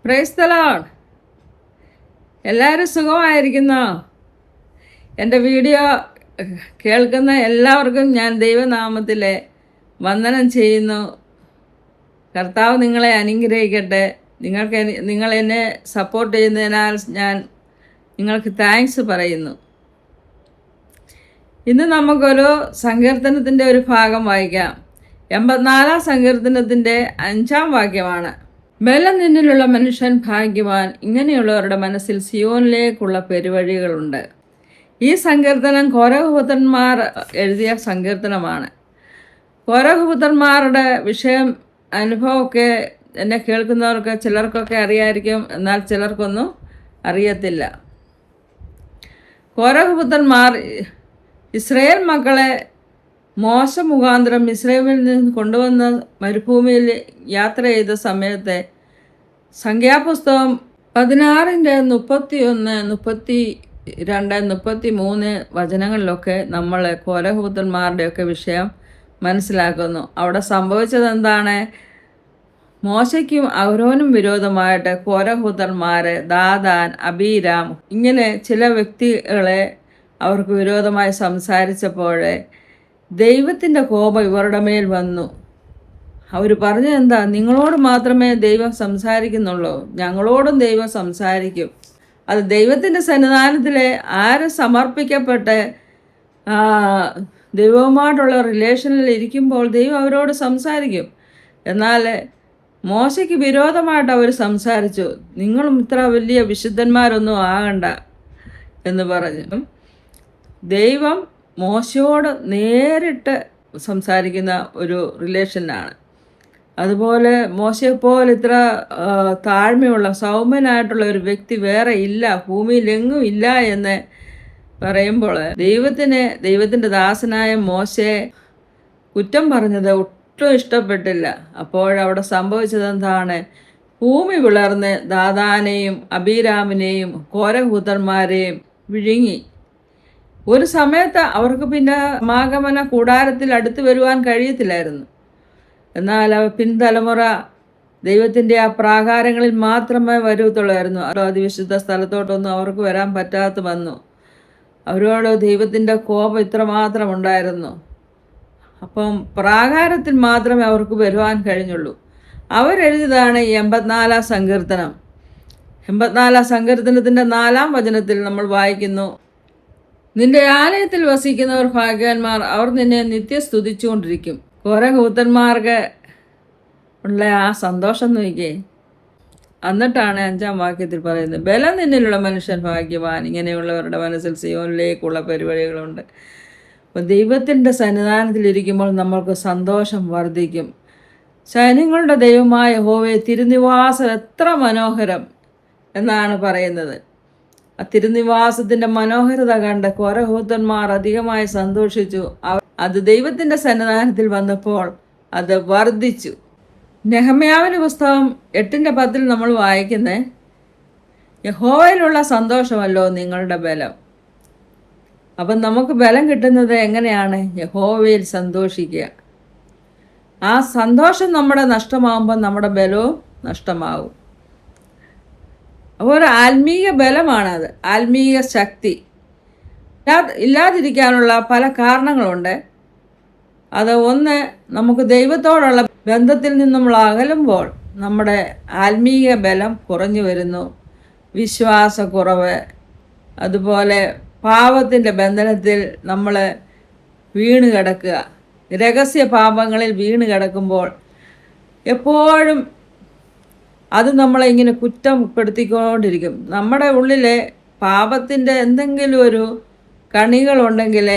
Praise the Lord. എല്ലാവരും സുഖമായിരിക്കുന്നോ? എൻ്റെ video കേൾക്കുന്ന എല്ലാവർക്കും ഞാൻ ദൈവനാമത്തിലെ വന്ദനം ചെയ്യുന്നു. കർത്താവ് നിങ്ങളെ അനുഗ്രഹിക്കട്ടെ. നിങ്ങൾ എന്നെ സപ്പോർട്ട് ചെയ്യുന്നതിനാൽ ഞാൻ നിങ്ങൾക്ക് താങ്ക്സ് പറയുന്നു. ഇന്ന് നമുക്കൊരു സങ്കീർത്തനത്തിൻ്റെ ഒരു ഭാഗം വായിക്കാം. 84-ാം സങ്കീർത്തനത്തിൻ്റെ 5-ാം വാക്യമാണ്. ബലം നിന്നിലുള്ള മനുഷ്യൻ ഭാഗ്യവാൻ, ഇങ്ങനെയുള്ളവരുടെ മനസ്സിൽ സിയോനിലേക്കുള്ള പെരുവഴികളുണ്ട്. ഈ സങ്കീർത്തനം കോരഹപുത്രന്മാർ എഴുതിയ സങ്കീർത്തനമാണ്. കോരഹപുത്രന്മാരുടെ വിഷയം അനുഭവമൊക്കെ എന്നെ കേൾക്കുന്നവർക്ക് ചിലർക്കൊക്കെ അറിയായിരിക്കും, എന്നാൽ ചിലർക്കൊന്നും അറിയത്തില്ല. കോരഹപുത്രന്മാർ ഇസ്രായേൽ മക്കളെ മോശ മുഖാന്തരം ഇസ്രായേലിൽ നിന്ന് കൊണ്ടുവന്ന മരുഭൂമിയിൽ യാത്ര ചെയ്ത സമയത്തെ സംഖ്യാപുസ്തകം 16-31, 32, 33 വചനങ്ങളിലൊക്കെ നമ്മൾ കോരഹപുത്രന്മാരുടെയൊക്കെ വിഷയം മനസ്സിലാക്കുന്നു. അവിടെ സംഭവിച്ചത് എന്താണ്? മോശയ്ക്കും അഹരോനും വിരോധമായിട്ട് കോരഹപുത്രന്മാർ, ദാദാൻ, അബീരാം ഇങ്ങനെ ചില വ്യക്തികളെ അവർക്ക് വിരോധമായി സംസാരിച്ചപ്പോൾ ദൈവത്തിൻ്റെ കോപം ഇവരുടെ മേൽ വന്നു. അവർ പറഞ്ഞതെന്താ? നിങ്ങളോട് മാത്രമേ ദൈവം സംസാരിക്കുന്നുള്ളൂ, ഞങ്ങളോടും ദൈവം സംസാരിക്കും. അത് ദൈവത്തിൻ്റെ സന്നിധാനത്തിൽ ആര് സമർപ്പിക്കപ്പെട്ട് ദൈവവുമായിട്ടുള്ള റിലേഷനിൽ ഇരിക്കുമ്പോൾ ദൈവം അവരോട് സംസാരിക്കും. എന്നാൽ മോശയ്ക്ക് വിരോധമായിട്ട് അവർ സംസാരിച്ചു. നിങ്ങളും ഇത്ര വലിയ വിശുദ്ധന്മാരൊന്നും ആകണ്ട എന്ന് പറഞ്ഞു. ദൈവം മോശയോട് നേരിട്ട് സംസാരിക്കുന്ന ഒരു റിലേഷനാണ്. അതുപോലെ മോശയെപ്പോലെ ഇത്ര താഴ്മയുള്ള സൗമ്യനായിട്ടുള്ള ഒരു വ്യക്തി വേറെ ഇല്ല, ഭൂമിയിലെങ്ങും ഇല്ല എന്ന് പറയുമ്പോൾ ദൈവത്തിൻ്റെ ദാസനായ മോശയെ കുറ്റം പറഞ്ഞത് ഒട്ടും ഇഷ്ടപ്പെട്ടില്ല. അപ്പോഴവിടെ സംഭവിച്ചത് എന്താണ്? ഭൂമി പിളർന്ന് ദാദാനെയും അബീരാമിനെയും കോരഹപുത്രന്മാരെയും വിഴുങ്ങി. ഒരു സമയത്ത് അവർക്ക് പിന്നെ സമാഗമന കൂടാരത്തിൽ അടുത്ത് വരുവാൻ കഴിയത്തില്ലായിരുന്നു. എന്നാൽ പിൻതലമുറ ദൈവത്തിൻ്റെ ആ പ്രാകാരങ്ങളിൽ മാത്രമേ വരത്തുള്ളായിരുന്നു. അതിവിശുദ്ധ സ്ഥലത്തോട്ടൊന്നും അവർക്ക് വരാൻ പറ്റാത്ത വന്നു. അവരോട് ദൈവത്തിൻ്റെ കോപം ഇത്രമാത്രം ഉണ്ടായിരുന്നു. അപ്പം പ്രാകാരത്തിൽ മാത്രമേ അവർക്ക് വരുവാൻ കഴിഞ്ഞുള്ളൂ. അവരെഴുതിയതാണ് ഈ 84-ാം സങ്കീർത്തനം. 84-ാം സങ്കീർത്തനത്തിൻ്റെ 4-ാം വചനത്തിൽ നമ്മൾ വായിക്കുന്നു: നിന്റെ ആലയത്തിൽ വസിക്കുന്നവർ ഭാഗ്യവാന്മാർ, അവർ നിന്നെ നിത്യം സ്തുതിച്ചുകൊണ്ടിരിക്കും. കോരഹപുത്രന്മാർക്ക് ഉള്ള ആ സന്തോഷം നോക്കിയേ. എന്നിട്ടാണ് 5-ാം വാക്യത്തിൽ പറയുന്നത്, ബലം നിന്നിലുള്ള മനുഷ്യൻ ഭാഗ്യവാൻ, ഇങ്ങനെയുള്ളവരുടെ മനസ്സിൽ സിയോനിലേക്കുള്ള പരിപാടികളുണ്ട്. അപ്പോൾ ദൈവത്തിൻ്റെ സന്നിധാനത്തിലിരിക്കുമ്പോൾ നമ്മൾക്ക് സന്തോഷം വർദ്ധിക്കും. സൈന്യങ്ങളുടെ ദൈവമായ യഹോവേ, തിരുനിവാസം എത്ര മനോഹരം എന്നാണ് പറയുന്നത്. ആ തിരുനിവാസത്തിൻ്റെ മനോഹരത കണ്ട് കോരഹപുത്രന്മാർ അധികമായി സന്തോഷിച്ചു. അത് ദൈവത്തിൻ്റെ സന്നിധാനത്തിൽ വന്നപ്പോൾ അത് വർദ്ധിച്ചു. നെഹമ്യാവിൻ്റെ പുസ്തകം 8-10 നമ്മൾ വായിക്കുന്നത്, യഹോവയിലുള്ള സന്തോഷമല്ലോ നിങ്ങളുടെ ബലം. അപ്പം നമുക്ക് ബലം കിട്ടുന്നത് എങ്ങനെയാണ്? യഹോവയിൽ സന്തോഷിക്കുക. ആ സന്തോഷം നമ്മുടെ നഷ്ടമാകുമ്പോൾ നമ്മുടെ ബലവും നഷ്ടമാകും. അപ്പോൾ ഒരു ആത്മീയ ബലമാണത്, ആത്മീയ ശക്തി. ഇല്ലാതിരിക്കാനുള്ള പല കാരണങ്ങളുണ്ട്. അത് ഒന്ന്, നമുക്ക് ദൈവത്തോടുള്ള ബന്ധത്തിൽ നിന്ന് നമ്മൾ അകലുമ്പോൾ നമ്മുടെ ആത്മീയ ബലം കുറഞ്ഞു വരുന്നു. വിശ്വാസക്കുറവ്, അതുപോലെ പാപത്തിൻ്റെ ബന്ധനത്തിൽ നമ്മൾ വീണ് കിടക്കുക. രഹസ്യ പാപങ്ങളിൽ വീണ് കിടക്കുമ്പോൾ എപ്പോഴും അത് നമ്മളെ ഇങ്ങനെ കുറ്റപ്പെടുത്തിക്കൊണ്ടിരിക്കും. നമ്മുടെ ഉള്ളിലെ പാപത്തിൻ്റെ എന്തെങ്കിലും ഒരു കണികളുണ്ടെങ്കിൽ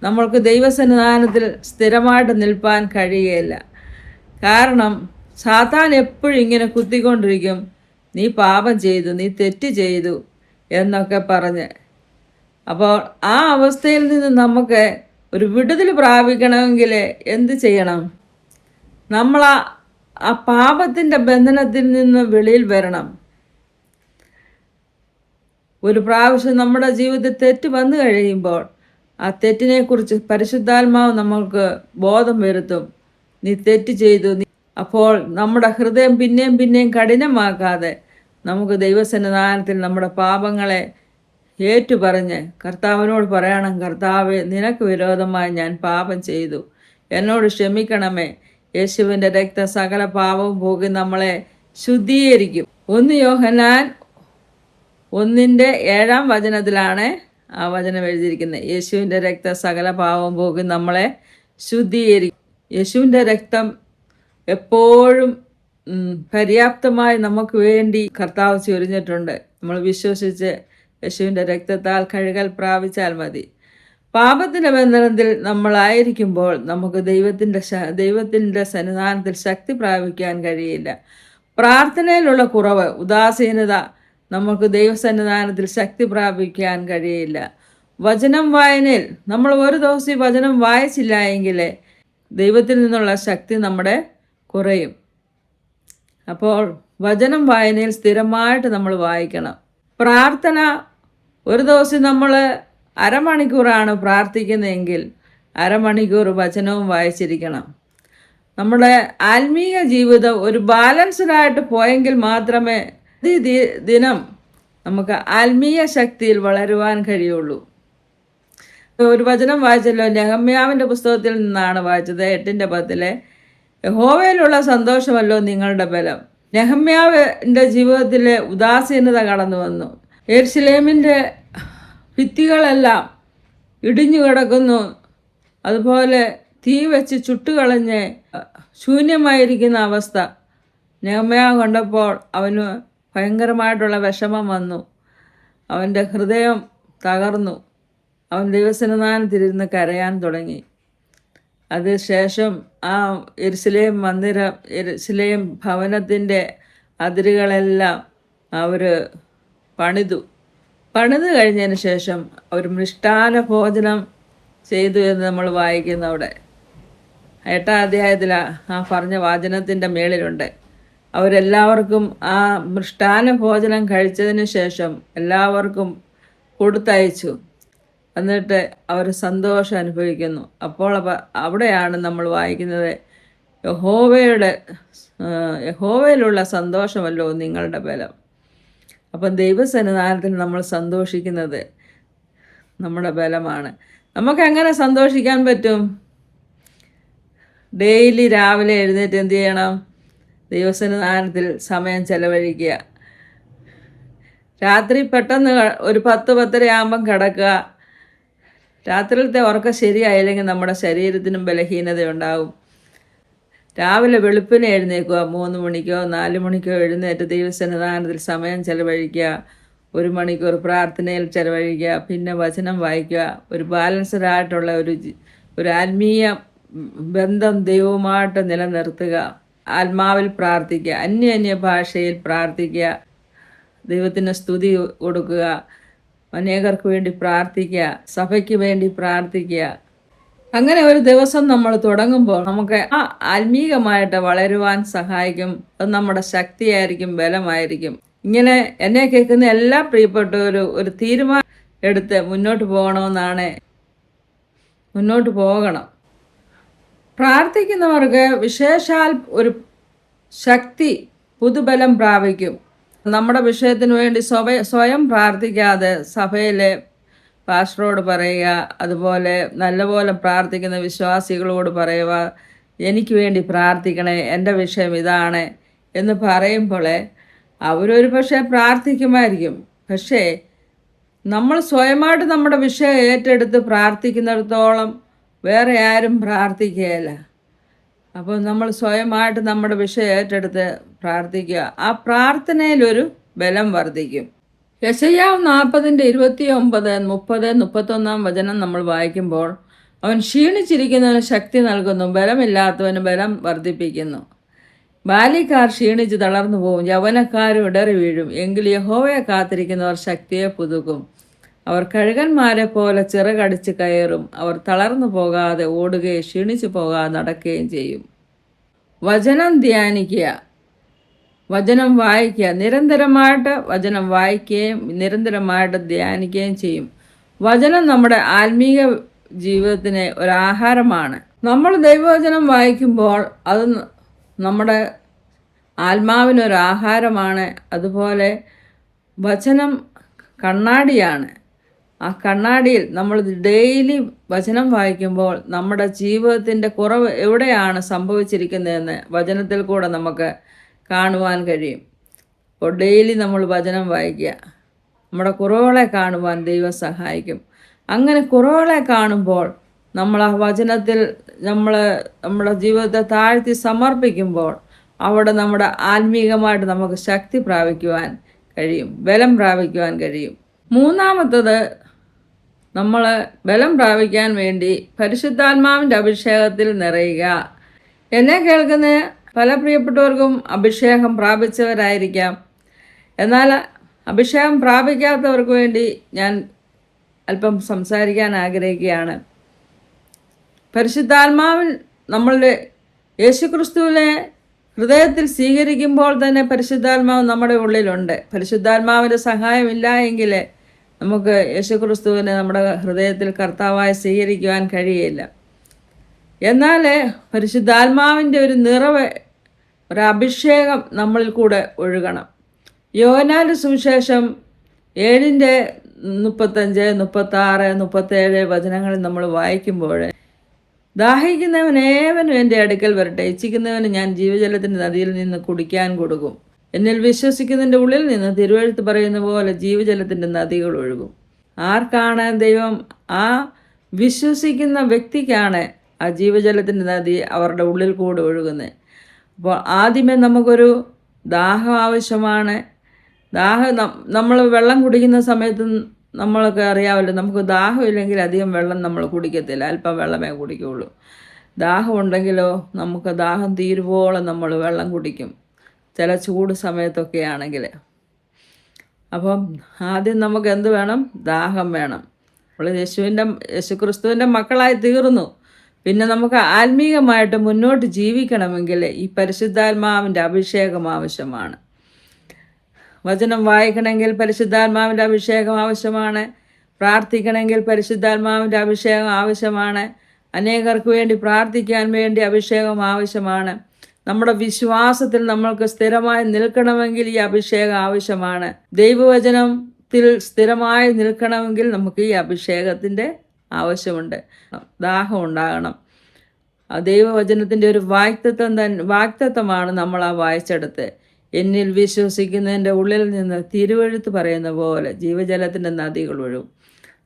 നമ്മൾക്ക് ദൈവസന്നിധാനത്തിൽ സ്ഥിരമായിട്ട് നിൽപ്പാൻ കഴിയുകയില്ല. കാരണം സാത്താൻ എപ്പോഴും ഇങ്ങനെ കുത്തിക്കൊണ്ടിരിക്കും, നീ പാപം ചെയ്തു, നീ തെറ്റ് ചെയ്തു എന്നൊക്കെ പറഞ്ഞ്. അപ്പോൾ ആ അവസ്ഥയിൽ നിന്ന് നമുക്ക് ഒരു വിടുതൽ പ്രാപിക്കണമെങ്കിൽ എന്ത് ചെയ്യണം? നമ്മൾ ആ പാപത്തിൻ്റെ ബന്ധനത്തിൽ നിന്ന് വെളിയിൽ വരണം. ഒരു പ്രാവശ്യം നമ്മുടെ ജീവിതത്തിൽ തെറ്റ് വന്നു കഴിയുമ്പോൾ ആ തെറ്റിനെക്കുറിച്ച് പരിശുദ്ധാത്മാവ് നമ്മൾക്ക് ബോധം വരുത്തും. നീ തെറ്റ് ചെയ്തു. അപ്പോൾ നമ്മുടെ ഹൃദയം പിന്നെയും കഠിനമാക്കാതെ നമുക്ക് ദൈവസന്നിധാനത്തിൽ നമ്മുടെ പാപങ്ങളെ ഏറ്റുപറഞ്ഞ് കർത്താവിനോട് പറയണം, കർത്താവെ, നിനക്ക് വിരോധമായി ഞാൻ പാപം ചെയ്തു, എന്നോട് ക്ഷമിക്കണമേ. യേശുവിൻ്റെ രക്തം സകല പാപവും പോകി നമ്മളെ ശുദ്ധീകരിക്കും. 1 യോഹന്നാൻ 1:7 ആ വചനം എഴുതിയിരിക്കുന്നത്. യേശുവിൻ്റെ രക്തം സകല പാപവും പോകി നമ്മളെ ശുദ്ധീകരിക്കും. യേശുവിൻ്റെ രക്തം എപ്പോഴും പര്യാപ്തമായി നമുക്ക് വേണ്ടി കർത്താവ് ചൊരിഞ്ഞിട്ടുണ്ട്. നമ്മൾ വിശ്വസിച്ച് യേശുവിൻ്റെ രക്തത്താൽ കഴുകൽ പ്രാപിച്ചാൽ മതി. പാപത്തിൻ്റെ ബന്ധനത്തിൽ നമ്മളായിരിക്കുമ്പോൾ നമുക്ക് ദൈവത്തിൻ്റെ സന്നിധാനത്തിൽ ശക്തി പ്രാപിക്കാൻ കഴിയില്ല. പ്രാർത്ഥനയിലുള്ള കുറവ്, ഉദാസീനത നമുക്ക് ദൈവസന്നിധാനത്തിൽ ശക്തി പ്രാപിക്കാൻ കഴിയില്ല. വചനം വായനയിൽ നമ്മൾ ഒരു ദിവസം ഈ വചനം വായിച്ചില്ല എങ്കിൽ ദൈവത്തിൽ നിന്നുള്ള ശക്തി നമ്മുടെ കുറയും. അപ്പോൾ വചനം വായനയിൽ സ്ഥിരമായിട്ട് നമ്മൾ വായിക്കണം. പ്രാർത്ഥന ഒരു ദിവസം നമ്മൾ അരമണിക്കൂറാണ് പ്രാർത്ഥിക്കുന്നതെങ്കിൽ അരമണിക്കൂർ വചനവും വായിച്ചിരിക്കണം. നമ്മുടെ ആത്മീയ ജീവിതം ഒരു ബാലൻസ്ഡായിട്ട് പോയെങ്കിൽ മാത്രമേ ദിനം നമുക്ക് ആത്മീയ ശക്തിയിൽ വളരുവാൻ കഴിയുള്ളൂ. ഒരു വചനം വായിച്ചല്ലോ, നെഹമ്യാവിൻ്റെ പുസ്തകത്തിൽ നിന്നാണ് വായിച്ചത്, 8:10. യഹോവയിലുള്ള സന്തോഷമല്ലോ നിങ്ങളുടെ ബലം. നെഹമ്യാവിൻ്റെ ജീവിതത്തിൽ ഉദാസീനത കടന്നു വന്നു. യെരുശലേമിൻ്റെ ഭിത്തികളെല്ലാം ഇടിഞ്ഞു കിടക്കുന്നു, അതുപോലെ തീ വെച്ച് ചുട്ടുകളഞ്ഞ് ശൂന്യമായിരിക്കുന്ന അവസ്ഥ നെഹമ്യാവ് കണ്ടപ്പോൾ അവന് ഭയങ്കരമായിട്ടുള്ള വിഷമം വന്നു. അവൻ്റെ ഹൃദയം തകർന്നു. അവൻ ദൈവസന്നിധാനത്തിരുന്ന് കരയാൻ തുടങ്ങി. അതിനുശേഷം ആ യെരുശലേം ഭവനത്തിൻ്റെ അതിരുകളെല്ലാം അവർ പണിതു കഴിഞ്ഞതിന് ശേഷം അവർ മൃഷ്ടാന ഭോജനം ചെയ്തു എന്ന് നമ്മൾ വായിക്കുന്നു. അവിടെ 8-ാം അധ്യായത്തിൽ ആ പറഞ്ഞ വാചനത്തിൻ്റെ മേളിലുണ്ട്. അവരെല്ലാവർക്കും ആ മൃഷ്ടാന ഭോജനം കഴിച്ചതിന് ശേഷം എല്ലാവർക്കും കൊടുത്തയച്ചു. എന്നിട്ട് അവർ സന്തോഷം അനുഭവിക്കുന്നു. അപ്പോൾ അവിടെയാണ് നമ്മൾ വായിക്കുന്നത്, യഹോവയിലുള്ള സന്തോഷമല്ലോ നിങ്ങളുടെ ബലം. അപ്പം ദൈവസന്നിധാനത്തിൽ നമ്മൾ സന്തോഷിക്കുന്നത് നമ്മുടെ ബലമാണ്. നമുക്കെങ്ങനെ സന്തോഷിക്കാൻ പറ്റും? ഡെയിലി രാവിലെ എഴുന്നേറ്റ് എന്ത് ചെയ്യണം? ദൈവസന്നിധാനത്തിൽ സമയം ചെലവഴിക്കുക. രാത്രി പെട്ടെന്ന് ഒരു 10-10:30 ആകുമ്പം കിടക്കുക. രാത്രിയിലത്തെ ഉറക്കം ശരിയായില്ലെങ്കിൽ നമ്മുടെ ശരീരത്തിനും ബലഹീനതയുണ്ടാകും. രാവിലെ വെളുപ്പിനെ എഴുന്നേൽക്കുക. 3 മണിക്കോ 4 മണിക്കോ എഴുന്നേറ്റ് ദൈവസന്നിധാനത്തിൽ സമയം ചെലവഴിക്കുക. 1 മണിക്കൂർ പ്രാർത്ഥനയിൽ ചെലവഴിക്കുക. പിന്നെ വചനം വായിക്കുക. ഒരു ബാലൻസ്ഡായിട്ടുള്ള ഒരു ആത്മീയ ബന്ധം ദൈവവുമായിട്ട് നിലനിർത്തുക. ആത്മാവിൽ പ്രാർത്ഥിക്കുക. അന്യ ഭാഷയിൽ പ്രാർത്ഥിക്കുക. ദൈവത്തിന് സ്തുതി കൊടുക്കുക. അനേകർക്ക് വേണ്ടി പ്രാർത്ഥിക്കുക. സഭയ്ക്ക് വേണ്ടി പ്രാർത്ഥിക്കുക. അങ്ങനെ ഒരു ദിവസം നമ്മൾ തുടങ്ങുമ്പോൾ നമുക്ക് ആ ആത്മീകമായിട്ട് വളരുവാൻ സഹായിക്കും. അത് നമ്മുടെ ശക്തിയായിരിക്കും, ബലമായിരിക്കും. ഇങ്ങനെ എന്നെ കേൾക്കുന്ന എല്ലാ പ്രിയപ്പെട്ടവരും ഒരു തീരുമാനം എടുത്ത് മുന്നോട്ട് പോകണം. പ്രാർത്ഥിക്കുന്നവർക്ക് വിശേഷാൽ ഒരു ശക്തി, പുതുബലം പ്രാപിക്കും. നമ്മുടെ വിഷയത്തിന് വേണ്ടി സ്വയം പ്രാർത്ഥിക്കാതെ സഭയിലെ പാസ്റ്ററോട് പറയുക, അതുപോലെ നല്ലപോലെ പ്രാർത്ഥിക്കുന്ന വിശ്വാസികളോട് പറയുക, എനിക്ക് വേണ്ടി പ്രാർത്ഥിക്കണേ, എൻ്റെ വിഷയം ഇതാണ് എന്ന് പറയുമ്പോൾ അവരൊരു പക്ഷേ പ്രാർത്ഥിക്കുമായിരിക്കും. പക്ഷേ നമ്മൾ സ്വയമായിട്ട് നമ്മുടെ വിഷയം ഏറ്റെടുത്ത് പ്രാർത്ഥിക്കുന്നിടത്തോളം വേറെ ആരും പ്രാർത്ഥിക്കുകയില്ല. അപ്പോൾ നമ്മൾ സ്വയമായിട്ട് നമ്മുടെ വിഷയം ഏറ്റെടുത്ത് പ്രാർത്ഥിക്കുക. ആ പ്രാർത്ഥനയിലൊരു ബലം വർദ്ധിക്കും. യെശയ്യാവ് 40:29, 30, 31 വചനം നമ്മൾ വായിക്കുമ്പോൾ, അവൻ ക്ഷീണിച്ചിരിക്കുന്നവന് ശക്തി നൽകുന്നു, ബലമില്ലാത്തവന് ബലം വർദ്ധിപ്പിക്കുന്നു. ബാല്യക്കാർ ക്ഷീണിച്ച് തളർന്നു പോകും, യൗവനക്കാരും ഇടറി വീഴും. എങ്കിലും യഹോവയെ കാത്തിരിക്കുന്നവർ ശക്തിയെ പുതുക്കും. അവർ കഴുകന്മാരെ പോലെ ചിറകടിച്ച് കയറും. അവർ തളർന്നു പോകാതെ ഓടുകയും ക്ഷീണിച്ചു പോകാതെ നടക്കുകയും ചെയ്യും. വചനം ധ്യാനിക്കുക, വചനം വായിക്കുക. നിരന്തരമായിട്ട് വചനം വായിക്കുകയും നിരന്തരമായിട്ട് ധ്യാനിക്കുകയും ചെയ്യും. വചനം നമ്മുടെ ആത്മീയ ജീവിതത്തിന് ഒരാഹാരമാണ്. നമ്മൾ ദൈവവചനം വായിക്കുമ്പോൾ അത് നമ്മുടെ ആത്മാവിനൊരു ആഹാരമാണ്. അതുപോലെ വചനം കണ്ണാടിയാണ്. ആ കണ്ണാടിയിൽ നമ്മൾ ഡെയിലി വചനം വായിക്കുമ്പോൾ നമ്മുടെ ജീവിതത്തിൻ്റെ കുറവ് എവിടെയാണ് സംഭവിച്ചിരിക്കുന്നതെന്ന് വചനത്തിൽ കൂടെ നമുക്ക് കാണുവാൻ കഴിയും. അപ്പോൾ ഡെയിലി നമ്മൾ വചനം വായിക്കുക. നമ്മുടെ കുറവുകളെ കാണുവാൻ ദൈവം സഹായിക്കും. അങ്ങനെ കുറവുകളെ കാണുമ്പോൾ നമ്മൾ ആ വചനത്തിൽ നമ്മുടെ ജീവിതത്തെ താഴ്ത്തി സമർപ്പിക്കുമ്പോൾ അവിടെ നമ്മുടെ ആത്മീകമായിട്ട് നമുക്ക് ശക്തി പ്രാപിക്കുവാൻ കഴിയും, ബലം പ്രാപിക്കുവാൻ കഴിയും. മൂന്നാമത്തത്, നമ്മൾ ബലം പ്രാപിക്കാൻ വേണ്ടി പരിശുദ്ധാത്മാവിൻ്റെ അഭിഷേകത്തിൽ നിറയുക. എന്നെ കേൾക്കുന്ന പല പ്രിയപ്പെട്ടവർക്കും അഭിഷേകം പ്രാപിച്ചവരായിരിക്കാം. എന്നാൽ അഭിഷേകം പ്രാപിക്കാത്തവർക്ക് വേണ്ടി ഞാൻ അല്പം സംസാരിക്കാൻ ആഗ്രഹിക്കുകയാണ്. പരിശുദ്ധാത്മാവിൽ നമ്മളുടെ യേശുക്രിസ്തുവിനെ ഹൃദയത്തിൽ സ്വീകരിക്കുമ്പോൾ തന്നെ പരിശുദ്ധാത്മാവ് നമ്മുടെ ഉള്ളിലുണ്ട്. പരിശുദ്ധാത്മാവിൻ്റെ സഹായമില്ല എങ്കിൽ നമുക്ക് യേശുക്രിസ്തുവിനെ നമ്മുടെ ഹൃദയത്തിൽ കർത്താവായി സ്വീകരിക്കുവാൻ കഴിയില്ല. എന്നാൽ പരിശുദ്ധാത്മാവിൻ്റെ ഒരു നിറവ്, ഒരു അഭിഷേകം നമ്മളിൽ കൂടെ ഒഴുകണം. യോഹന്നാന്റെ സുവിശേഷം 7:35, 36, 37 വചനങ്ങളിൽ നമ്മൾ വായിക്കുമ്പോൾ, ദാഹിക്കുന്നവനേവനും എൻ്റെ അടുക്കൽ വരട്ടെ, ഇച്ഛിക്കുന്നവന് ഞാൻ ജീവജലത്തിൻ്റെ നദിയിൽ നിന്ന് കുടിക്കാൻ കൊടുക്കും. എന്നിൽ വിശ്വസിക്കുന്നതിൻ്റെ ഉള്ളിൽ നിന്ന് തിരുവെഴുത്ത് പറയുന്ന പോലെ ജീവജലത്തിൻ്റെ നദികൾ ഒഴുകും. ആർക്കാണ് ദൈവം? ആ വിശ്വസിക്കുന്ന വ്യക്തിക്കാണ് ആ ജീവജലത്തിൻ്റെ നദി അവരുടെ ഉള്ളിൽ കൂടെ ഒഴുകുന്നത്. അപ്പോൾ ആദ്യമേ നമുക്കൊരു ദാഹം ആവശ്യമാണ്. നമ്മൾ വെള്ളം കുടിക്കുന്ന സമയത്ത് നമ്മളൊക്കെ അറിയാമല്ലോ, നമുക്ക് ദാഹമില്ലെങ്കിൽ അധികം വെള്ളം നമ്മൾ കുടിക്കത്തില്ല, അല്പം വെള്ളമേ കുടിക്കുകയുള്ളൂ. ദാഹം ഉണ്ടെങ്കിലോ നമുക്ക് ദാഹം തീരുവോളം നമ്മൾ വെള്ളം കുടിക്കും, ചില ചൂട് സമയത്തൊക്കെ ആണെങ്കിൽ. അപ്പം ആദ്യം നമുക്ക് എന്ത് വേണം? ദാഹം വേണം. നമ്മൾ യേശുക്രിസ്തുവിൻ്റെ മക്കളായി തീർന്നു. പിന്നെ നമുക്ക് ആത്മീകമായിട്ട് മുന്നോട്ട് ജീവിക്കണമെങ്കിൽ ഈ പരിശുദ്ധാത്മാവിൻ്റെ അഭിഷേകം ആവശ്യമാണ്. വചനം വായിക്കണമെങ്കിൽ പരിശുദ്ധാത്മാവിൻ്റെ അഭിഷേകം ആവശ്യമാണ്. പ്രാർത്ഥിക്കണമെങ്കിൽ പരിശുദ്ധാത്മാവിൻ്റെ അഭിഷേകം ആവശ്യമാണ്. അനേകർക്ക് വേണ്ടി പ്രാർത്ഥിക്കാൻ വേണ്ടി അഭിഷേകം ആവശ്യമാണ്. നമ്മുടെ വിശ്വാസത്തിൽ നമ്മൾക്ക് സ്ഥിരമായി നിൽക്കണമെങ്കിൽ ഈ അഭിഷേകം ആവശ്യമാണ്. ദൈവവചനത്തിൽ സ്ഥിരമായി നിൽക്കണമെങ്കിൽ നമുക്ക് ഈ അഭിഷേകത്തിൻ്റെ ആവശ്യമുണ്ട്. ദാഹം ഉണ്ടാകണം. ആ ദൈവവചനത്തിൻ്റെ ഒരു വാക്തത്വമാണ് നമ്മൾ ആ വായിച്ചെടുത്ത്. എന്നിൽ വിശ്വസിക്കുന്നതിൻ്റെ ഉള്ളിൽ നിന്ന് തിരുവെഴുത്ത് പറയുന്ന പോലെ ജീവജലത്തിൻ്റെ നദികൾ ഒഴുകും.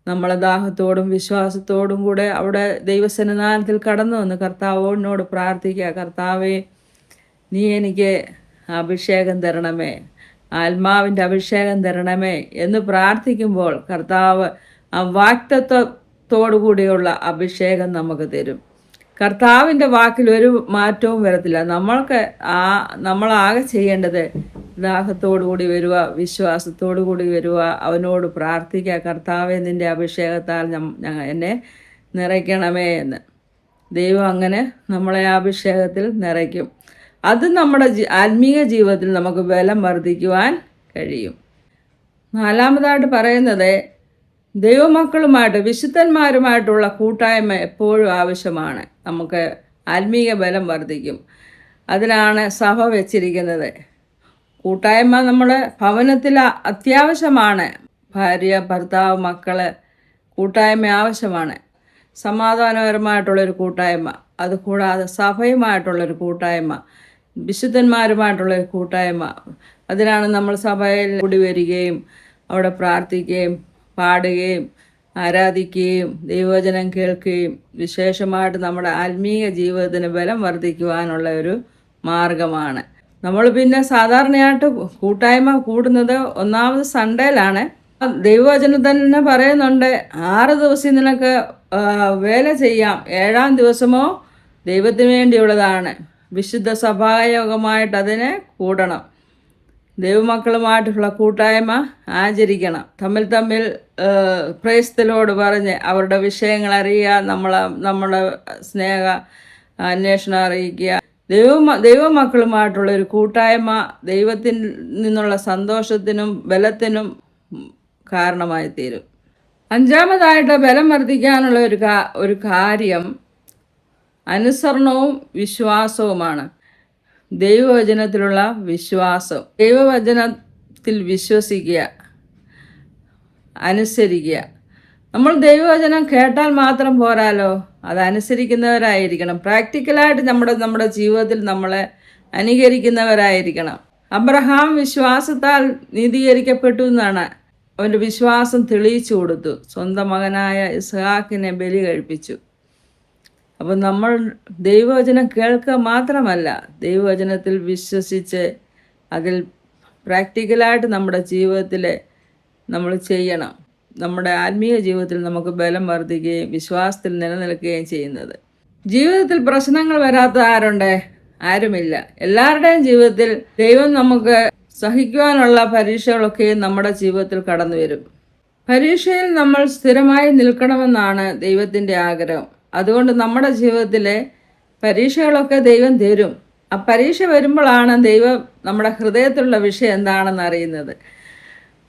നമ്മളെ ദാഹത്തോടും വിശ്വാസത്തോടും കൂടെ അവിടെ ദൈവസന്നിധാനത്തിൽ കടന്നു വന്ന് കർത്താവിനോട് പ്രാർത്ഥിക്കുക. കർത്താവേ, നീ എനിക്ക് അഭിഷേകം തരണമേ, ആത്മാവിൻ്റെ അഭിഷേകം തരണമേ എന്ന് പ്രാർത്ഥിക്കുമ്പോൾ കർത്താവ് ആ വാക്തത്വത്തോടു കൂടിയുള്ള അഭിഷേകം നമുക്ക് തരും. കർത്താവിൻ്റെ വാക്കിൽ ഒരു മാറ്റവും വരത്തില്ല. നമ്മളാകെ ചെയ്യേണ്ടത് ദാഹത്തോടു കൂടി വരിക, വിശ്വാസത്തോടു കൂടി വരിക, അവനോട് പ്രാർത്ഥിക്കുക, കർത്താവെ നിൻ്റെ അഭിഷേകത്താൽ എന്നെ നിറയ്ക്കണമേ എന്ന്. ദൈവം അങ്ങനെ നമ്മളെ അഭിഷേകത്തിൽ നിറയ്ക്കും. അത് നമ്മുടെ ആത്മീയ ജീവിതത്തിൽ നമുക്ക് ബലം വർദ്ധിക്കുവാൻ കഴിയും. നാലാമതായിട്ട് പറയുന്നത്, ദൈവമക്കളുമായിട്ട് വിശുദ്ധന്മാരുമായിട്ടുള്ള കൂട്ടായ്മ എപ്പോഴും ആവശ്യമാണ്. നമുക്ക് ആത്മീയ ബലം വർദ്ധിക്കും. അതിനാണ് സഭ വെച്ചിരിക്കുന്നത്. കൂട്ടായ്മ നമ്മുടെ ഭവനത്തിൽ അത്യാവശ്യമാണ്. ഭാര്യ, ഭർത്താവ്, മക്കള്, കൂട്ടായ്മ ആവശ്യമാണ്. സമാധാനപരമായിട്ടുള്ളൊരു കൂട്ടായ്മ, അതുകൂടാതെ സഭയുമായിട്ടുള്ളൊരു കൂട്ടായ്മ, വിശുദ്ധന്മാരുമായിട്ടുള്ളൊരു കൂട്ടായ്മ. അതിനാണ് നമ്മൾ സഭയിൽ കൂടി വരികയും അവിടെ പ്രാർത്ഥിക്കുകയും പാടുകയും ആരാധിക്കുകയും ദൈവവചനം കേൾക്കുകയും വിശേഷമായിട്ട് നമ്മുടെ ആത്മീയ ജീവിതത്തിന് ബലം വർദ്ധിക്കുവാനുള്ള ഒരു മാർഗമാണ്. നമ്മൾ പിന്നെ സാധാരണയായിട്ട് കൂട്ടായ്മ കൂടുന്നത് ഒന്നാമത് സൺഡേയിലാണ്. ദൈവവചനം തന്നെ പറയുന്നുണ്ട്, 6 ദിവസം നിനക്ക് വേല ചെയ്യാം, 7-ാം ദിവസമോ ദൈവത്തിന് വേണ്ടിയുള്ളതാണ്. വിശുദ്ധ സഭായോഗമായിട്ട് അതിനെ കൂടണം. ദൈവമക്കളുമായിട്ടുള്ള കൂട്ടായ്മ ആചരിക്കണം. തമ്മിൽ പ്രേസ്തലോട് പറഞ്ഞ് അവരുടെ വിഷയങ്ങൾ അറിയുക, നമ്മളെ സ്നേഹ അന്വേഷണം അറിയിക്കുക. ദൈവമക്കളുമായിട്ടുള്ളൊരു കൂട്ടായ്മ ദൈവത്തിൽ നിന്നുള്ള സന്തോഷത്തിനും ബലത്തിനും കാരണമായി തീരും. 5-മതായിട്ട് ബലം വർദ്ധിക്കാനുള്ള ഒരു കാര്യം അനുസരണവും വിശ്വാസവുമാണ്. ദൈവവചനത്തിലുള്ള വിശ്വാസം. ദൈവവചനത്തിൽ വിശ്വസിക്കുക, അനുസരിക്കുക. നമ്മൾ ദൈവവചനം കേട്ടാൽ മാത്രം പോരാലോ, അതനുസരിക്കുന്നവരായിരിക്കണം. പ്രാക്ടിക്കലായിട്ട് നമ്മുടെ ജീവിതത്തിൽ നമ്മളെ അനുകരിക്കുന്നവരായിരിക്കണം. അബ്രഹാം വിശ്വാസത്താൽ നീതീകരിക്കപ്പെട്ടു എന്നാണ്. അവൻ്റെ വിശ്വാസം തെളിയിച്ചു കൊടുത്തു. സ്വന്തം മകനായ ഇസ്ഹാക്കിനെ ബലി കഴിപ്പിച്ചു. അപ്പം നമ്മൾ ദൈവവചനം കേൾക്കുക മാത്രമല്ല, ദൈവവചനത്തിൽ വിശ്വസിച്ച് അതിൽ പ്രാക്ടിക്കലായിട്ട് നമ്മുടെ ജീവിതത്തിൽ നമ്മൾ ചെയ്യണം. നമ്മുടെ ആത്മീയ ജീവിതത്തിൽ നമുക്ക് ബലം വർദ്ധിക്കുകയും വിശ്വാസത്തിൽ നിലനിൽക്കുകയും ചെയ്യുന്നത്. ജീവിതത്തിൽ പ്രശ്നങ്ങൾ വരാത്ത ആരുണ്ട്? ആരുമില്ല. എല്ലാവരുടെയും ജീവിതത്തിൽ ദൈവം നമുക്ക് സഹിക്കുവാനുള്ള പരീക്ഷകളൊക്കെ നമ്മുടെ ജീവിതത്തിൽ കടന്നു വരും. പരീക്ഷയിൽ നമ്മൾ സ്ഥിരമായി നിൽക്കണമെന്നാണ് ദൈവത്തിൻ്റെ ആഗ്രഹം. അതുകൊണ്ട് നമ്മുടെ ജീവിതത്തിലെ പരീക്ഷകളൊക്കെ ദൈവം തരും. ആ പരീക്ഷ വരുമ്പോഴാണ് ദൈവം നമ്മുടെ ഹൃദയത്തിലുള്ള വിഷയം എന്താണെന്ന് അറിയുന്നത്.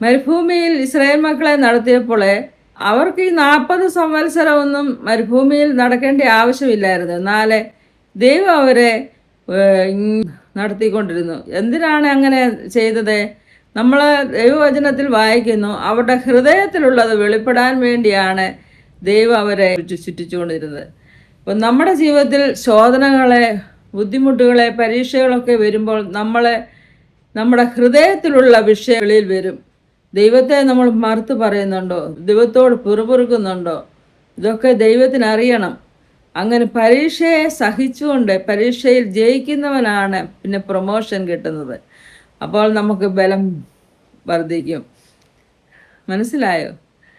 മരുഭൂമിയിൽ ഇസ്രായേൽ മക്കളെ നടത്തിയപ്പോൾ അവർക്ക് ഈ 40 സംവത്സരമൊന്നും മരുഭൂമിയിൽ നടക്കേണ്ട ആവശ്യമില്ലായിരുന്നു. എന്നാലേ ദൈവം അവരെ നടത്തിക്കൊണ്ടിരുന്നു. എന്തിനാണ് അങ്ങനെ ചെയ്തത്? നമ്മൾ ദൈവവചനത്തിൽ വായിക്കുന്നു, അവരുടെ ഹൃദയത്തിലുള്ളത് വെളിപ്പെടാൻ വേണ്ടിയാണ് ദൈവം അവരെ ചുറ്റിച്ചുകൊണ്ടിരുന്നത്. അപ്പം നമ്മുടെ ജീവിതത്തിൽ ശോധനകളെ, ബുദ്ധിമുട്ടുകളെ, പരീക്ഷകളൊക്കെ വരുമ്പോൾ നമ്മുടെ ഹൃദയത്തിലുള്ള വിഷയങ്ങളിൽ വരും. ദൈവത്തെ നമ്മൾ മറുത്ത് പറയുന്നുണ്ടോ? ദൈവത്തോട് പിറുപിറുക്കുന്നുണ്ടോ? ഇതൊക്കെ ദൈവത്തിന് അറിയണം. അങ്ങനെ പരീക്ഷയെ സഹിച്ചുകൊണ്ട് പരീക്ഷയിൽ ജയിക്കുന്നവനാണ് പിന്നെ പ്രൊമോഷൻ കിട്ടുന്നത്. അപ്പോൾ നമുക്ക് ബലം വർദ്ധിക്കും. മനസ്സിലായോ?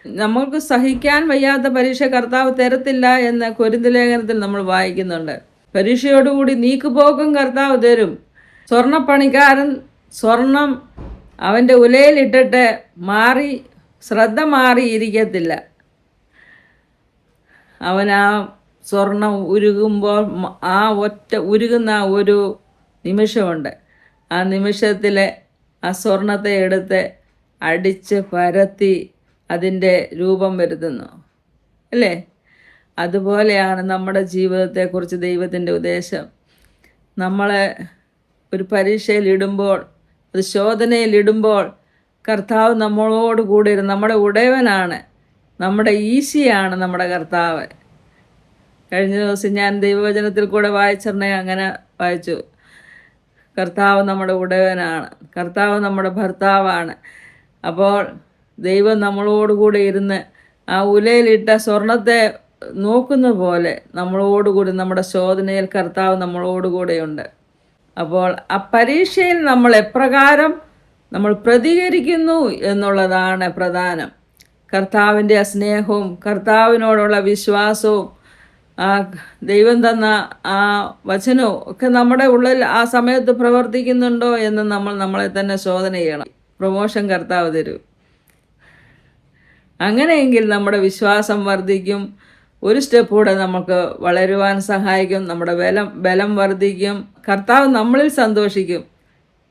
നമുക്ക് സഹിക്കാൻ വയ്യാത്ത പരീക്ഷ കർത്താവ് തരത്തില്ല എന്ന് കൊരിന്ത്യർ ലേഖനത്തിൽ നമ്മൾ വായിക്കുന്നുണ്ട്. പരീക്ഷയോടുകൂടി നീക്കുപോക്കും കർത്താവ് തരും. സ്വർണ്ണപ്പണിക്കാരൻ സ്വർണം അവൻ്റെ ഉലയിലിട്ടിട്ട് ശ്രദ്ധ മാറിയിരിക്കത്തില്ല. അവൻ ആ സ്വർണം ഉരുകുമ്പോൾ ഉരുകുന്ന ഒരു നിമിഷമുണ്ട്. ആ നിമിഷത്തിൽ ആ സ്വർണത്തെ എടുത്ത് അടിച്ച് പരത്തി അതിൻ്റെ രൂപം വരുത്തുന്നു, അല്ലേ? അതുപോലെയാണ് നമ്മുടെ ജീവിതത്തെക്കുറിച്ച് ദൈവത്തിൻ്റെ ഉദ്ദേശം. നമ്മളെ ഒരു പരീക്ഷയിലിടുമ്പോൾ, അത് ശോധനയിലിടുമ്പോൾ കർത്താവ് നമ്മളോട് കൂടെ ഇരുന്ന്, നമ്മുടെ ഉടയവനാണ്, നമ്മുടെ ഈശിയാണ് നമ്മുടെ കർത്താവ്. കഴിഞ്ഞ ദിവസം ഞാൻ ദൈവവചനത്തിൽ കൂടെ വായിച്ചിരുന്നേ, അങ്ങനെ വായിച്ചു. കർത്താവ് നമ്മുടെ ഉടയവനാണ്, കർത്താവ് നമ്മുടെ ഭർത്താവാണ്. അപ്പോൾ ദൈവം നമ്മളോടുകൂടി ഇരുന്ന് ആ ഉലയിലിട്ട സ്വർണത്തെ നോക്കുന്ന പോലെ നമ്മളോടുകൂടി നമ്മുടെ ശോധനയിൽ കർത്താവ് നമ്മളോടുകൂടെയുണ്ട്. അപ്പോൾ ആ പരീക്ഷയിൽ നമ്മൾ എപ്രകാരം നമ്മൾ പ്രതികരിക്കുന്നു എന്നുള്ളതാണ് പ്രധാനം. കർത്താവിൻ്റെ ആ സ്നേഹവും കർത്താവിനോടുള്ള വിശ്വാസവും ആ ദൈവം തന്ന ആ വചനവും ഒക്കെ നമ്മുടെ ഉള്ളിൽ ആ സമയത്ത് പ്രവർത്തിക്കുന്നുണ്ടോ എന്ന് നമ്മളെ തന്നെ ശോധന ചെയ്യണം. പ്രൊമോഷൻ കർത്താവ് തരും. അങ്ങനെയെങ്കിൽ നമ്മുടെ വിശ്വാസം വർദ്ധിക്കും. ഒരു സ്റ്റെപ്പ് കൂടെ നമുക്ക് വളരുവാൻ സഹായിക്കും. നമ്മുടെ ബലം വർദ്ധിക്കും. കർത്താവ് നമ്മളിൽ സന്തോഷിക്കും.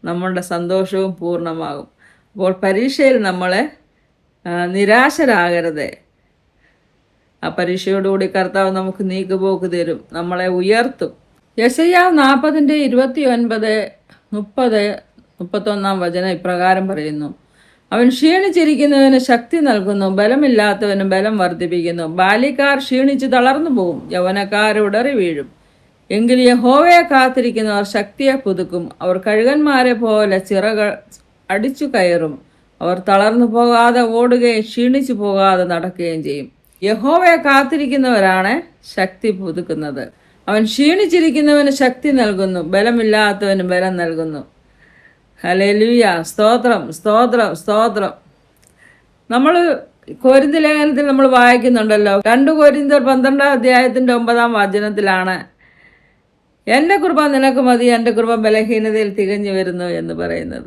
നമ്മളുടെ സന്തോഷവും പൂർണ്ണമാകും. അപ്പോൾ പരീക്ഷയിൽ നമ്മൾ നിരാശരാകരുത്. ആ പരീക്ഷയോടുകൂടി കർത്താവ് നമുക്ക് നീക്കുപോക്ക് തരും, നമ്മളെ ഉയർത്തും. യെശയ്യാവ് 40:29, 30, 31 വചനം ഇപ്രകാരം പറയുന്നു: അവൻ ക്ഷീണിച്ചിരിക്കുന്നവന് ശക്തി നൽകുന്നു, ബലമില്ലാത്തവന് ബലം വർദ്ധിപ്പിക്കുന്നു. ബാല്യക്കാർ ക്ഷീണിച്ച് തളർന്നു പോകും, യൗവനക്കാർ ഉടറി വീഴും. എങ്കിൽ യഹോവയെ കാത്തിരിക്കുന്നവർ ശക്തിയെ പുതുക്കും. അവർ കഴുകന്മാരെ പോലെ ചിറകൾ അടിച്ചു കയറും. അവർ തളർന്നു പോകാതെ ഓടുകയും ക്ഷീണിച്ചു പോകാതെ നടക്കുകയും ചെയ്യും. യഹോവയെ കാത്തിരിക്കുന്നവരാണ് ശക്തി പുതുക്കുന്നത്. അവൻ ക്ഷീണിച്ചിരിക്കുന്നവന് ശക്തി നൽകുന്നു, ബലമില്ലാത്തവന് ബലം നൽകുന്നു. ഹല്ലേലൂയ! സ്തോത്രം, സ്തോത്രം, സ്തോത്രം. നമ്മൾ കൊരിന്ത്യർ ലേഖനത്തിൽ നമ്മൾ വായിക്കുന്നുണ്ടല്ലോ, 2 കൊരിന്ത്യർ 12-9 വചനത്തിലാണ് എൻ്റെ കൃപ നിനക്ക് മതി, എൻ്റെ കൃപ ബലഹീനതയിൽ തികഞ്ഞു വരുന്നു എന്ന് പറയുന്നത്.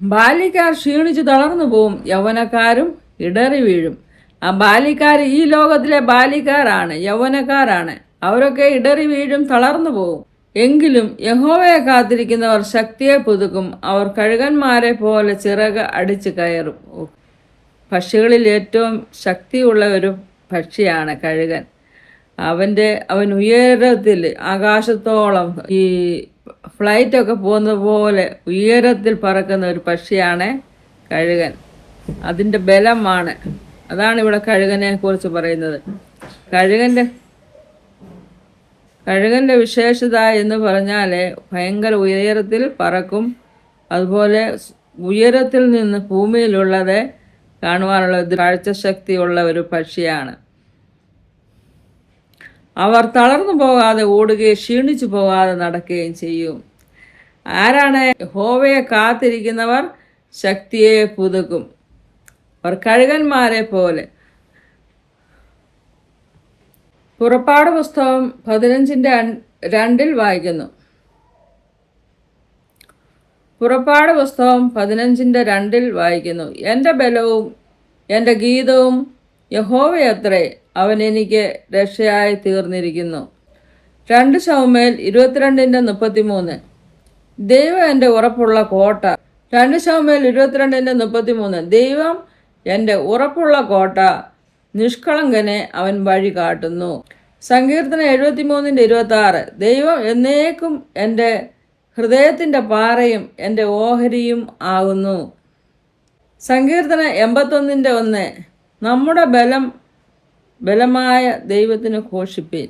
ബാല്യക്കാർ ക്ഷീണിച്ച് തളർന്നു പോവും, യൗവനക്കാരും ഇടറി വീഴും. ആ ബാല്യക്കാർ ഈ ലോകത്തിലെ ബാല്യക്കാരാണ്, യൗവനക്കാരാണ്. അവരൊക്കെ ഇടറി വീഴും, തളർന്നു പോവും. എങ്കിലും യഹോവയെ കാത്തിരിക്കുന്നവർ ശക്തിയെ പുതുക്കും. അവർ കഴുകന്മാരെ പോലെ ചിറക് അടിച്ചു കയറും. പക്ഷികളിൽ ഏറ്റവും ശക്തിയുള്ള ഒരു പക്ഷിയാണ് കഴുകൻ. അവൻ ഉയരത്തിൽ ആകാശത്തോളം ഈ ഫ്ലൈറ്റൊക്കെ പോകുന്നത് പോലെ ഉയരത്തിൽ പറക്കുന്ന ഒരു പക്ഷിയാണ് കഴുകൻ. അതിൻ്റെ ബലമാണ്. അതാണ് ഇവിടെ കഴുകനെ കുറിച്ച് പറയുന്നത്. കഴുകൻ്റെ വിശേഷത എന്ന് പറഞ്ഞാൽ ഭയങ്കര ഉയരത്തിൽ പറക്കും. അതുപോലെ ഉയരത്തിൽ നിന്ന് ഭൂമിയിലുള്ളത് കാണുവാനുള്ള കാഴ്ചശക്തിയുള്ള ഒരു പക്ഷിയാണ്. അവർ തളർന്നു പോകാതെ ഓടുകയും ക്ഷീണിച്ചു പോകാതെ നടക്കുകയും ചെയ്യും. ആരാണ്? യഹോവയെ കാത്തിരിക്കുന്നവർ ശക്തിയെ പുതുക്കും. അവർ കഴുകന്മാരെ പോലെ. പുറപ്പാട് പുസ്തകം 15:2 വായിക്കുന്നു. പുറപ്പാട് പുസ്തകം 15:2 വായിക്കുന്നു. എൻ്റെ ബലവും എൻ്റെ ഗീതവും യഹോവയത്രേ, അവൻ എനിക്ക് രക്ഷയായി തീർന്നിരിക്കുന്നു. 2 ശമൂവേൽ 22:33. ദൈവം എൻ്റെ ഉറപ്പുള്ള കോട്ട. 2 ശമൂവേൽ 22:33. ദൈവം എൻ്റെ ഉറപ്പുള്ള കോട്ട, നിഷ്കളങ്കനെ അവൻ വഴി കാട്ടുന്നു. സങ്കീർത്തനം 73:26. ദൈവം എന്നേക്കും എൻ്റെ ഹൃദയത്തിൻ്റെ പാറയും എൻ്റെ ഓഹരിയും ആകുന്നു. സങ്കീർത്തനം 81:1. നമ്മുടെ ബലമായ ദൈവത്തിന് ഘോഷിപ്പീൻ.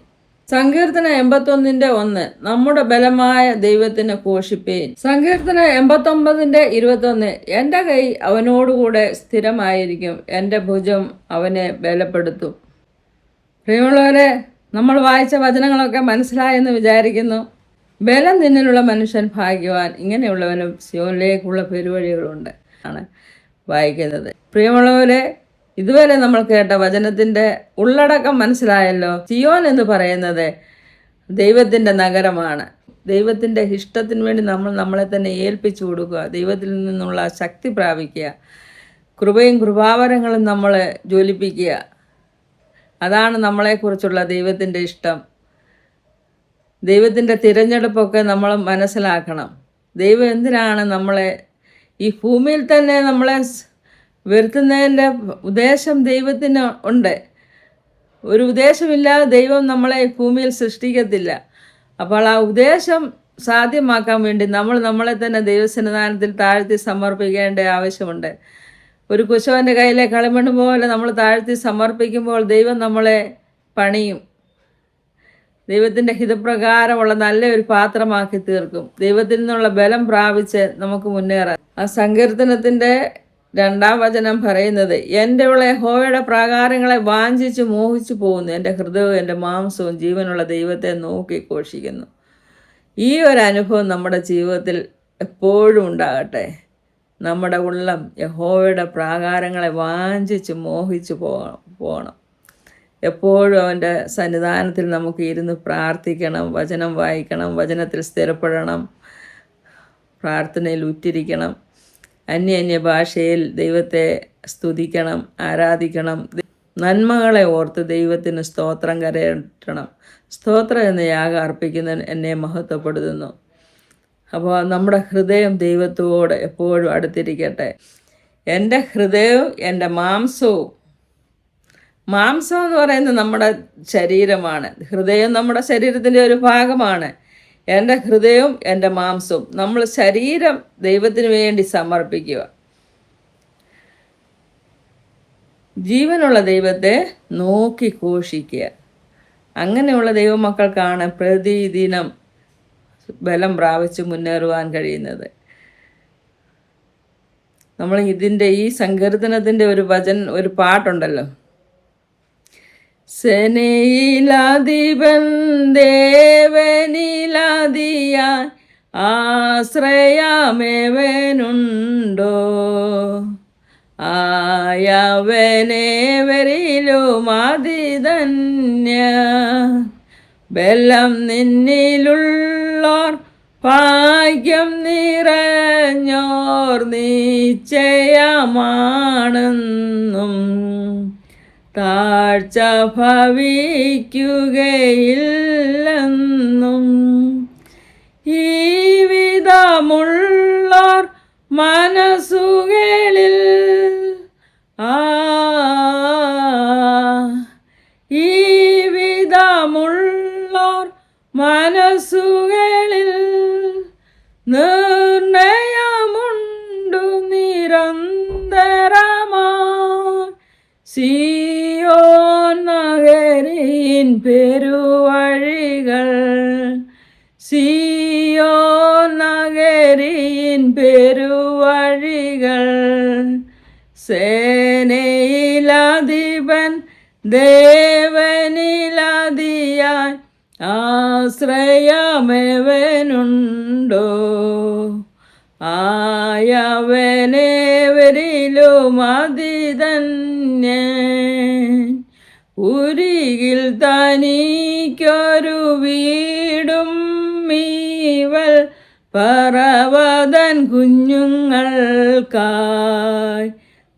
സങ്കീർത്തനം 81:1. നമ്മുടെ ബലമായ ദൈവത്തിന് ഘോഷിപ്പീൻ. സങ്കീർത്തനം 89:21. എൻ്റെ കൈ അവനോടുകൂടെ സ്ഥിരമായിരിക്കും, എൻ്റെ ഭുജം അവനെ ബലപ്പെടുത്തും. പ്രിയമുള്ളവരെ, നമ്മൾ വായിച്ച വചനങ്ങളൊക്കെ മനസ്സിലായെന്ന് വിചാരിക്കുന്നു. ബലം നിന്നിലുള്ള മനുഷ്യൻ ഭാഗ്യവാൻ, ഇങ്ങനെയുള്ളവനും സിയോനിലേക്കുള്ള പെരുവഴികളുണ്ട് ആണ് വായിക്കുന്നത്. പ്രിയമുള്ളവരെ, ഇതുവരെ നമ്മൾ കേട്ട വചനത്തിൻ്റെ ഉള്ളടക്കം മനസ്സിലായല്ലോ. സിയോൻ എന്ന് പറയുന്നത് ദൈവത്തിൻ്റെ നഗരമാണ്. ദൈവത്തിൻ്റെ ഇഷ്ടത്തിന് വേണ്ടി നമ്മൾ നമ്മളെ തന്നെ ഏൽപ്പിച്ചു കൊടുക്കുക. ദൈവത്തിൽ നിന്നുള്ള ശക്തി പ്രാപിക്കുക. കൃപയും കൃപാവരങ്ങളും നമ്മൾ ജ്വലിപ്പിക്കുക. അതാണ് നമ്മളെക്കുറിച്ചുള്ള ദൈവത്തിൻ്റെ ഇഷ്ടം. ദൈവത്തിൻ്റെ തിരഞ്ഞെടുപ്പൊക്കെ നമ്മൾ മനസ്സിലാക്കണം. ദൈവം എന്തിനാണ് നമ്മളെ ഈ ഭൂമിയിൽ തന്നെ നമ്മളെ വരുത്തുന്നതിൻ്റെ ഉദ്ദേശം ദൈവത്തിന് ഉണ്ട്. ഒരു ഉദ്ദേശമില്ലാതെ ദൈവം നമ്മളെ ഭൂമിയിൽ സൃഷ്ടിക്കത്തില്ല. അപ്പോൾ ആ ഉദ്ദേശം സാധ്യമാക്കാൻ വേണ്ടി നമ്മൾ നമ്മളെ തന്നെ ദൈവസന്നിധാനത്തിൽ താഴ്ത്തി സമർപ്പിക്കേണ്ട ആവശ്യമുണ്ട്. ഒരു കുശവൻ്റെ കയ്യിലെ കളിമണ്ണ് പോലെ നമ്മൾ താഴ്ത്തി സമർപ്പിക്കുമ്പോൾ ദൈവം നമ്മളെ പണിയും. ദൈവത്തിൻ്റെ ഹിതപ്രകാരമുള്ള നല്ലൊരു പാത്രമാക്കി തീർക്കും. ദൈവത്തിൽ നിന്നുള്ള ബലം പ്രാപിച്ച് നമുക്ക് മുന്നേറാം. ആ സങ്കീർത്തനത്തിൻ്റെ 2-ാം വചനം പറയുന്നത്, എൻ്റെ ഉള്ള യഹോവയുടെ പ്രാകാരങ്ങളെ വാഞ്ചിച്ച് മോഹിച്ചു പോകുന്നു. എൻ്റെ ഹൃദയവും എൻ്റെ മാംസവും ജീവനുള്ള ദൈവത്തെ നോക്കി ഘോഷിക്കുന്നു. ഈ ഒരു അനുഭവം നമ്മുടെ ജീവിതത്തിൽ എപ്പോഴും ഉണ്ടാകട്ടെ. നമ്മുടെ ഉള്ളം യഹോവയുടെ പ്രാകാരങ്ങളെ വാഞ്ചിച്ച് മോഹിച്ചു പോകണം. എപ്പോഴും അവൻ്റെ സന്നിധാനത്തിൽ നമുക്ക് ഇരുന്ന് പ്രാർത്ഥിക്കണം, വചനം വായിക്കണം, വചനത്തിൽ സ്ഥിരപ്പെടണം, പ്രാർത്ഥനയിൽ ഉറ്റിരിക്കണം, അന്യ ഭാഷയിൽ ദൈവത്തെ സ്തുതിക്കണം, ആരാധിക്കണം. നന്മകളെ ഓർത്ത് ദൈവത്തിന് സ്തോത്രം കരയറ്റണം. സ്തോത്രം എന്ന യാഗം അർപ്പിക്കുന്നവൻ എന്നെ മഹത്വപ്പെടുത്തുന്നു. അപ്പോൾ നമ്മുടെ ഹൃദയം ദൈവത്തോട് എപ്പോഴും അടുത്തിരിക്കട്ടെ. എൻ്റെ ഹൃദയവും എൻ്റെ മാംസവും. മാംസം എന്ന് പറയുന്നത് നമ്മുടെ ശരീരമാണ്. ഹൃദയം നമ്മുടെ ശരീരത്തിൻ്റെ ഒരു ഭാഗമാണ്. എൻ്റെ ഹൃദയവും എൻ്റെ മാംസവും. നമ്മൾ ശരീരം ദൈവത്തിന് വേണ്ടി സമർപ്പിക്കുക. ജീവനുള്ള ദൈവത്തെ നോക്കി ഘോഷിക്കുക. അങ്ങനെയുള്ള ദൈവമക്കൾക്കാണ് പ്രതിദിനം ബലം പ്രാപിച്ച് മുന്നേറുവാൻ കഴിയുന്നത്. നമ്മൾ ഇതിൻ്റെ ഈ സങ്കീർത്തനത്തിൻ്റെ ഒരു പാട്ടുണ്ടല്ലോ, സെനയിലാധിപൻ ദേവനിലാദിയാൻ ആശ്രയമേവനുണ്ടോ, ആയവനേവരിലും അതിധന്യ. ബലം നിന്നിലുള്ളോർ ഭാഗ്യം നിറഞ്ഞോർ നിശ്ചയമാണെന്നും താഴ്ച ഭവിക്കുകയില്ലെന്നും. ഈ വിധമുള്ളോർ മനസ്സുകളിൽ ഈ വിധമുള്ളോർ മനസ്സുകളിൽ നിരന്തരമായി സിയോൻ നഗരിൻ പെരുവഴികൾ, സിയോൻ നഗരിൻ പെരുവഴികൾ. സേനയിലധിപൻ ദേവനിലധിയായി ആശ്രയമെവനുണ്ടോ? ആയവനേവരിലും അതിധന്യൻ. ഉരികിൽ തനിക്കൊരു വീടും മീവൽ പറവതൻ കുഞ്ഞുങ്ങൾക്കായി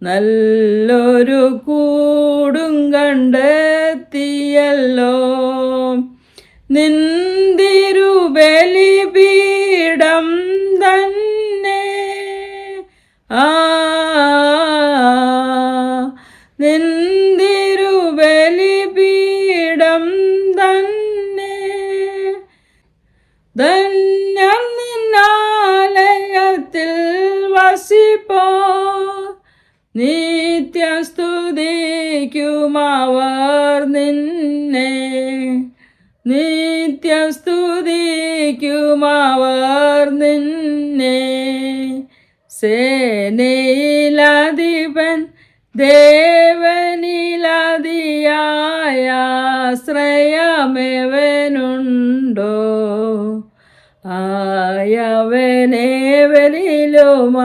നല്ലൊരു കൂടും കണ്ടെത്തിയല്ലോ. നിന്തിരുബലിപീഠം തന്നെ നിന്തിരുബലിപീഠം തന്നെ ധന്യം നിന്നാലയത്തിൽ വസിപ്പോ. നിത്യം സ്തുതിക്കുമവർ നിന്നെ, നിത്യം സ്തുതിക്കുമവർ നിന്നെ. സേനയിലധിപൻ ദേവനിലധിയായ ആശ്രയമെവനുണ്ടോ? ആയവനേവരിലും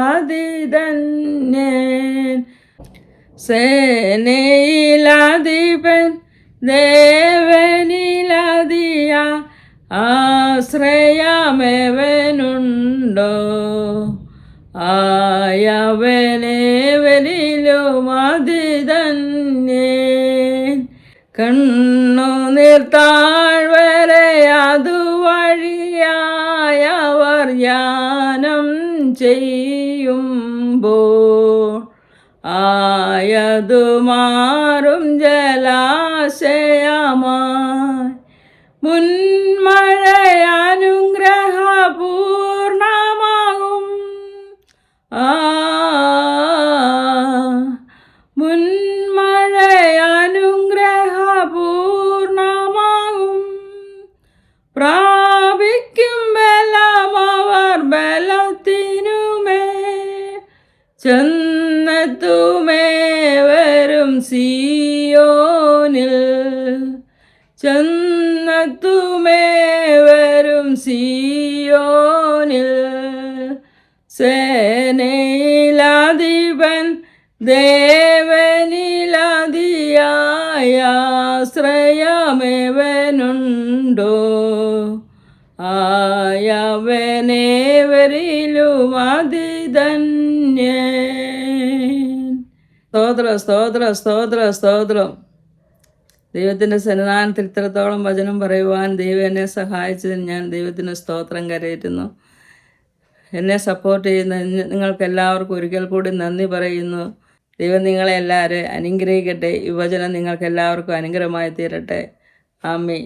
അതിധന്യൻ. സേനയിലധിപൻ ദേവനിലധിയ ആശ്രയമെവനുണ്ടോ? ആയവനേവരിലും അതിധന്യൻ. കണ്ണുനീർ താഴ്വരെ അതുവഴിയായവർ യാനം ചെയ്യുമ്പോൾ ആയതു മാറും ജലാശയമായി. മുൻമഴയനുഗ്രഹപൂർണമാകും, മുൻമഴയനുഗ്രഹപൂർണമാകും. പ്രാപിക്കും ബലമവർ ബലത്തിനുമേ ചെന്നെത്തുമേവരും സിയോനിൽ, ചെന്നെത്തുമേവരും സിയോനിൽ. സേനയിലധിപൻ ദേവനിലധിയായ ആശ്രയമെവനുണ്ടോ? ആയവനേവരിലും അതിധന്യൻ. സ്തോത്രം, സ്തോത്രം, സ്തോത്രം, സ്തോത്രം. ദൈവത്തിൻ്റെ സന്നിധാനത്തിൽ ഇത്രത്തോളം വചനം പറയുവാൻ ദൈവം എന്നെ സഹായിച്ചതിന് ഞാൻ ദൈവത്തിന് സ്തോത്രം കരയറ്റുന്നു. എന്നെ സപ്പോർട്ട് ചെയ്യുന്ന നിങ്ങൾക്കെല്ലാവർക്കും ഒരിക്കൽ കൂടി നന്ദി പറയുന്നു. ദൈവം നിങ്ങളെ എല്ലാവരും അനുഗ്രഹിക്കട്ടെ. ഈ വചനം നിങ്ങൾക്കെല്ലാവർക്കും അനുഗ്രഹമായി തീരട്ടെ. ആമേൻ.